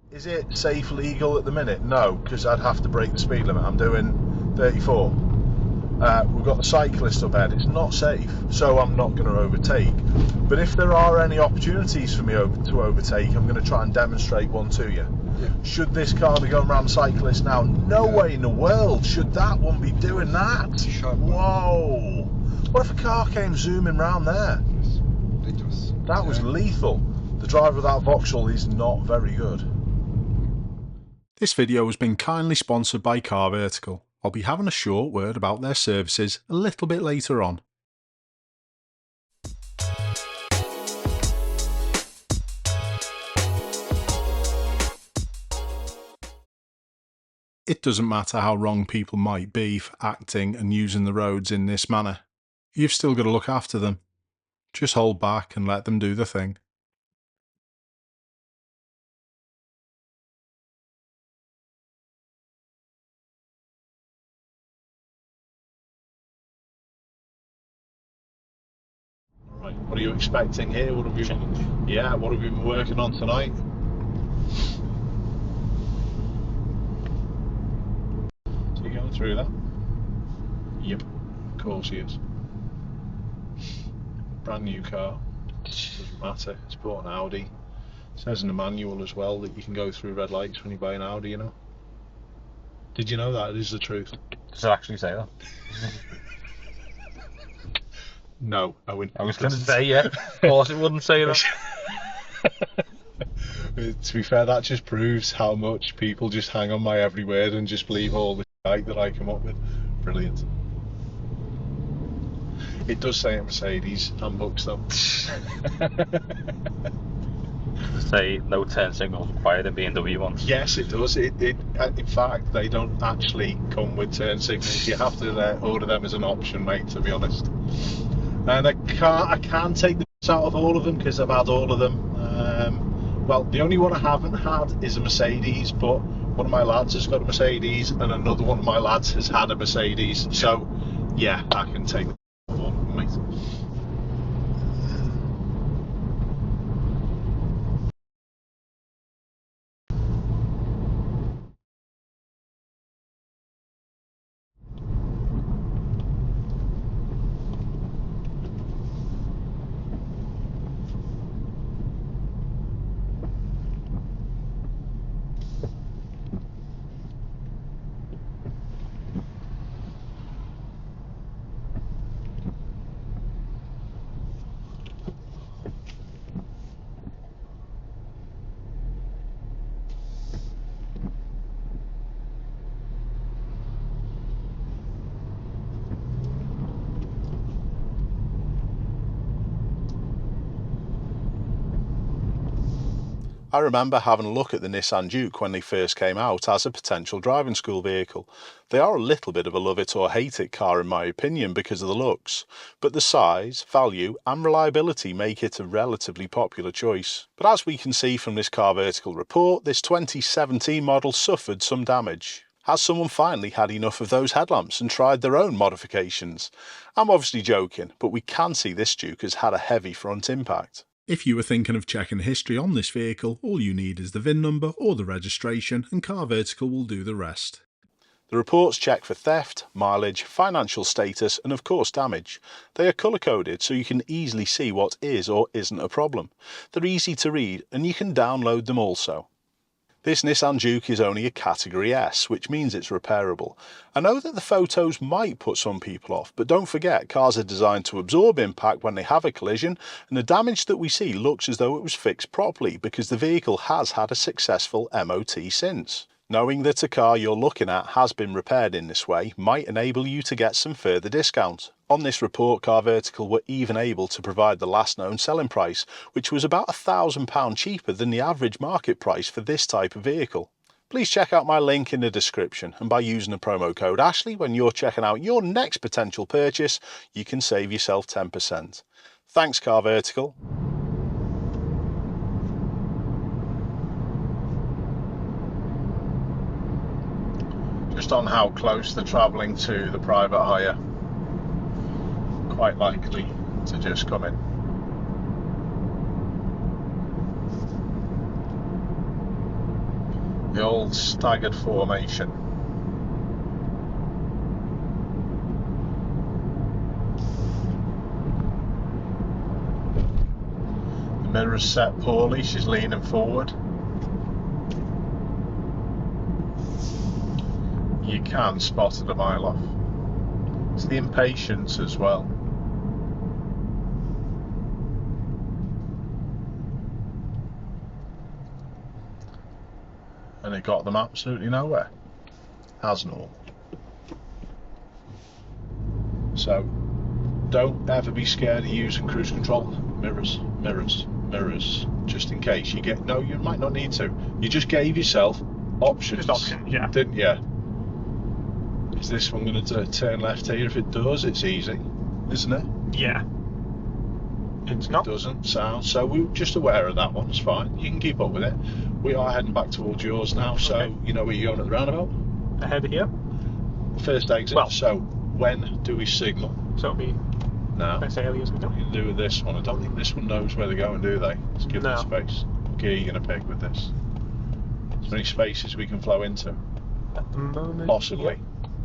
Is it safe legal at the minute? No, because I'd have to break the speed limit. I'm doing 34. We've got the cyclist up ahead. It's not safe, so I'm not going to overtake. But if there are any opportunities for me to overtake, I'm going to try and demonstrate one to you. Yeah. Should this car be going around the cyclist now? No way in the world should that one be doing that. Sharp. Whoa! What if a car came zooming round there? Ridiculous. That was lethal. The driver of that Vauxhall is not very good. This video has been kindly sponsored by Car Vertical. I'll be having a short word about their services a little bit later on. It doesn't matter how wrong people might be for acting and using the roads in this manner. You've still got to look after them. Just hold back and let them do the thing. Right, what are you expecting here? What have you been working on tonight? So you going through that? Yep, of course he is. Brand new car. Doesn't matter. It's bought an Audi. It says in the manual as well that you can go through red lights when you buy an Audi, you know. Did you know that? It is the truth. Does it actually say that? No, I wouldn't. I was going to say, yeah. Of course it wouldn't say that. To be fair, that just proves how much people just hang on my every word and just believe all the shit that I come up with. Brilliant. It does say a Mercedes and books though. Does it say no turn signals required in BMW ones? Yes, it does. In fact, they don't actually come with turn signals. You have to order them as an option, mate, to be honest. And I can't take the piss out of all of them because I've had all of them. Well, the only one I haven't had is a Mercedes, but one of my lads has got a Mercedes and another one of my lads has had a Mercedes. So, yeah, I can take the piss out of all of them, mate. I remember having a look at the Nissan Juke when they first came out as a potential driving school vehicle. They are a little bit of a love it or hate it car in my opinion because of the looks, but the size, value and reliability make it a relatively popular choice. But as we can see from this Car Vertical report, this 2017 model suffered some damage. Has someone finally had enough of those headlamps and tried their own modifications? I'm obviously joking, but we can see this Duke has had a heavy front impact. If you were thinking of checking history on this vehicle, all you need is the VIN number or the registration and Car Vertical will do the rest. The reports check for theft, mileage, financial status and of course damage. They are colour coded so you can easily see what is or isn't a problem. They're easy to read and you can download them also. This Nissan Juke is only a Category S, which means it's repairable. I know that the photos might put some people off, but don't forget cars are designed to absorb impact when they have a collision, and the damage that we see looks as though it was fixed properly because the vehicle has had a successful MOT since. Knowing that a car you're looking at has been repaired in this way might enable you to get some further discount. On this report, Car Vertical were even able to provide the last known selling price, which was about £1,000 cheaper than the average market price for this type of vehicle. Please check out my link in the description, and by using the promo code Ashley when you're checking out your next potential purchase, you can save yourself 10%. Thanks Car Vertical. Just on how close they're travelling to the private hire, quite likely to just come in. The old staggered formation. The mirror's set poorly, she's leaning forward. You can spot it a mile off. It's the impatience as well. And it got them absolutely nowhere. As normal. So, don't ever be scared of using cruise control. Mirrors, mirrors, mirrors. Just in case you get... No, you might not need to. You just gave yourself options. Just options, yeah. Didn't you? Is this one going to turn left here? If it does, it's easy, isn't it? Yeah. It's It not. doesn't sound. So we're just aware of that one. It's fine. You can keep up with it. We are heading back towards yours now. So Okay. you know where you're going at the roundabout. Ahead of here. First exit. Well. So when do we signal? So it'll be Now. best early as we go. What do you do with this one? I don't think this one knows where they're going, do they? Let's give them No. space. What gear are you going to pick with this? Is there any spaces we can flow into? At the moment. Possibly.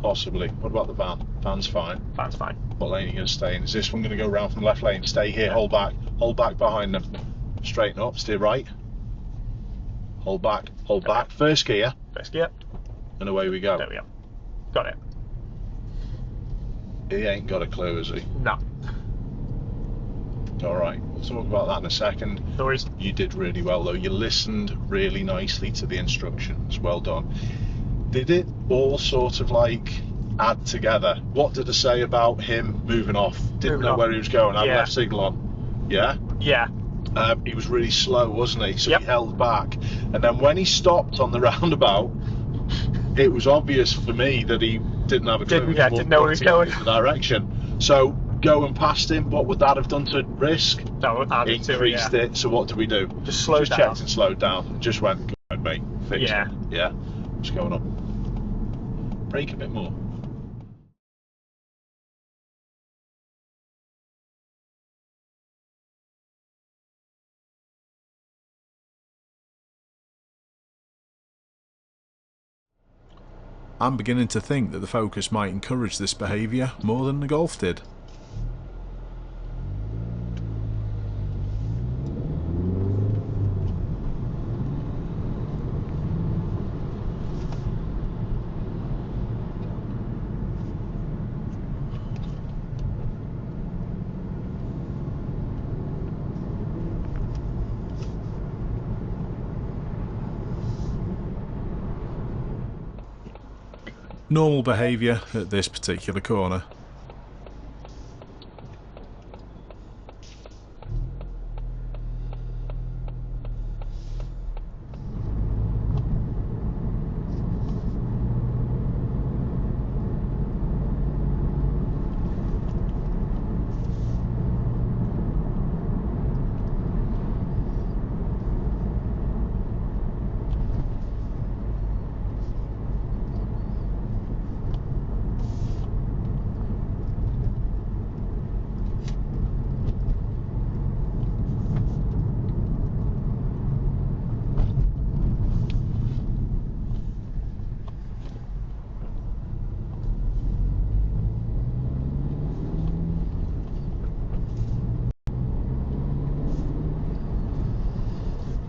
Possibly. What about the van? Van's fine. That's fine. What lane are you going to stay in? Is this one going to go round from the left lane? Stay here, hold back behind them. Straighten up, steer right. Hold back, hold back. First gear, First gear. and away we go. There we go. Got it. He ain't got a clue, has he? No. Alright, we'll talk about that in a second. No worries. You did really well though. You listened really nicely to the instructions. Well done. Did it all sort of like add together? What did I say about him moving off? Didn't Moving know off. where he was going. Had Yeah. left signal on. Yeah? Yeah. He was really slow, wasn't he? So Yep. he held back. And then when he stopped on the roundabout, it was obvious for me that he didn't have a clue. Didn't know where he was going. The direction. So going past him, what would that have done to risk? That would add to it, Increased yeah. it. So what do we do? Just slow Just down. checked and slowed down. And just went, go ahead, mate. Fix Yeah. it. Yeah. What's going on? Brake a bit more. I'm beginning to think that the Focus might encourage this behaviour more than the Golf did. Normal behaviour at this particular corner.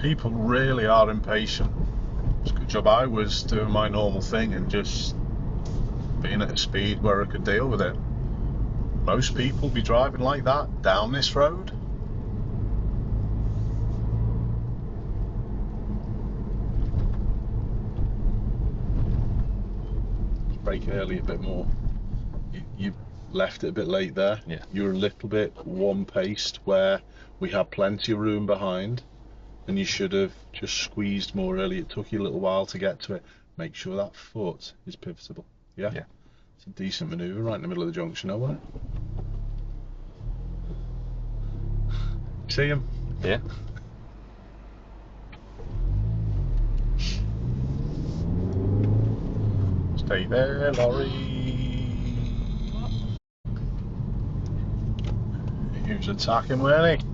People really are impatient. It's a good job I was doing my normal thing and just being at a speed where I could deal with it. Most people be driving like that down this road. Brake early a bit more. You left it a bit late there. Yeah. You're a little bit one-paced where we had plenty of room behind. And you should have just squeezed more early. It took you a little while to get to it. Make sure that foot is pivotable. Yeah? Yeah. It's a decent manoeuvre right in the middle of the junction, isn't it? See him? Yeah. Stay there, lorry. He was attacking, weren't he?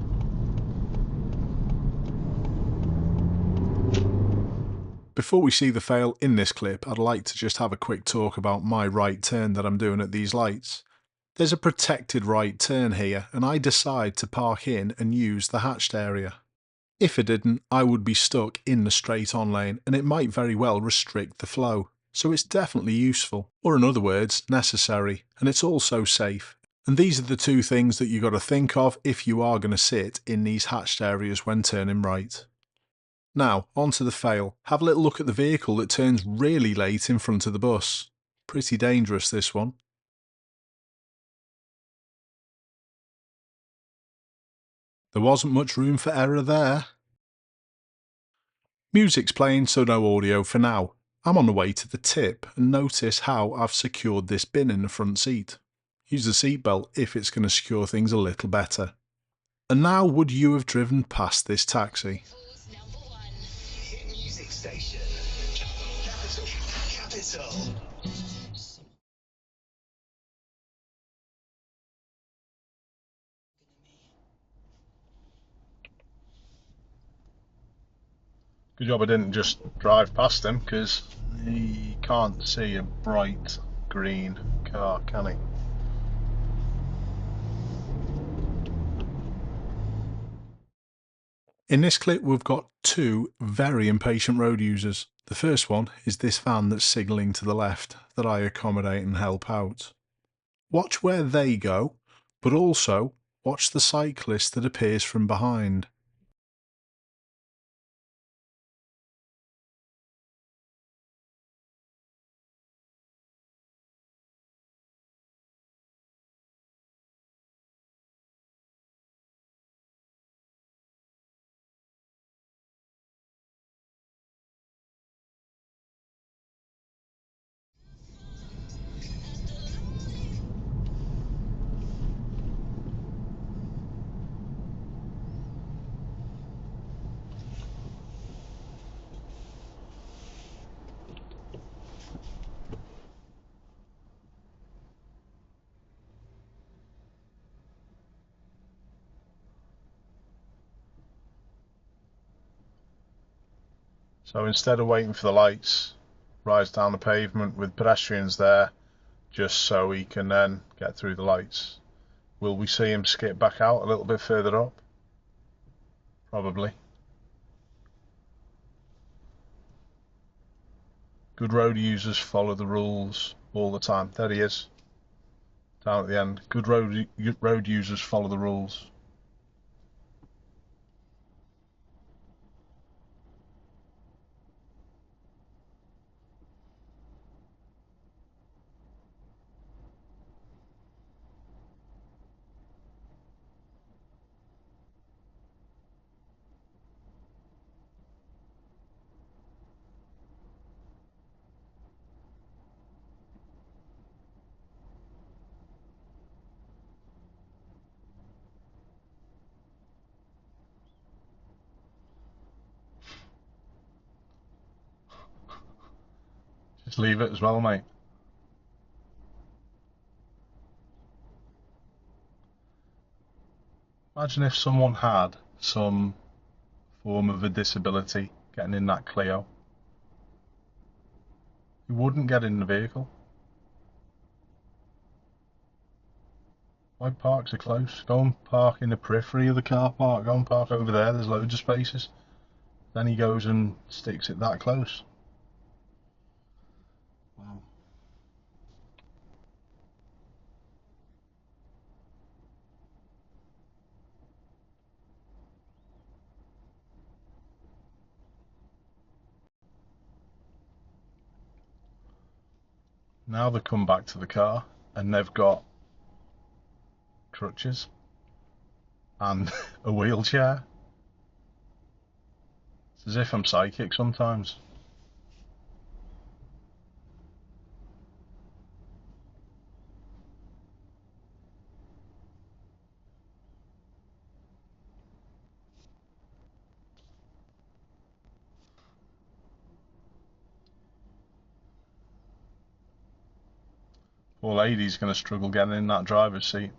Before we see the fail in this clip, I'd like to just have a quick talk about my right turn that I'm doing at these lights. There's a protected right turn here, and I decide to park in and use the hatched area. If I didn't, I would be stuck in the straight on lane, and it might very well restrict the flow. So it's definitely useful, or in other words, necessary, and it's also safe. And these are the two things that you've got to think of if you are going to sit in these hatched areas when turning right. Now, on to the fail. Have a little look at the vehicle that turns really late in front of the bus. Pretty dangerous, this one. There wasn't much room for error there. Music's playing, so no audio for now. I'm on the way to the tip, and notice how I've secured this bin in the front seat. Use the seatbelt if it's going to secure things a little better. And now, would you have driven past this taxi? Music station. Capital. Good job I didn't just drive past him, because he can't see a bright green car, can he? In this clip, we've got two very impatient road users. The first one is this van that's signalling to the left that I accommodate and help out. Watch where they go, but also watch the cyclist that appears from behind. So instead of waiting for the lights, rides down the pavement with pedestrians there, just so he can then get through the lights. Will we see him skip back out a little bit further up? Probably. Good road users follow the rules all the time. There he is, down at the end. Good road users follow the rules. Just leave it as well, mate. Imagine if someone had some form of a disability getting in that Clio. You wouldn't get in the vehicle. Why park so close? Go and park in the periphery of the car park. Go and park over there. There's loads of spaces. Then he goes and sticks it that close. Wow. Now they come back to the car and they've got crutches and a wheelchair. It's as if I'm psychic sometimes. Poor lady's going to struggle getting in that driver's seat.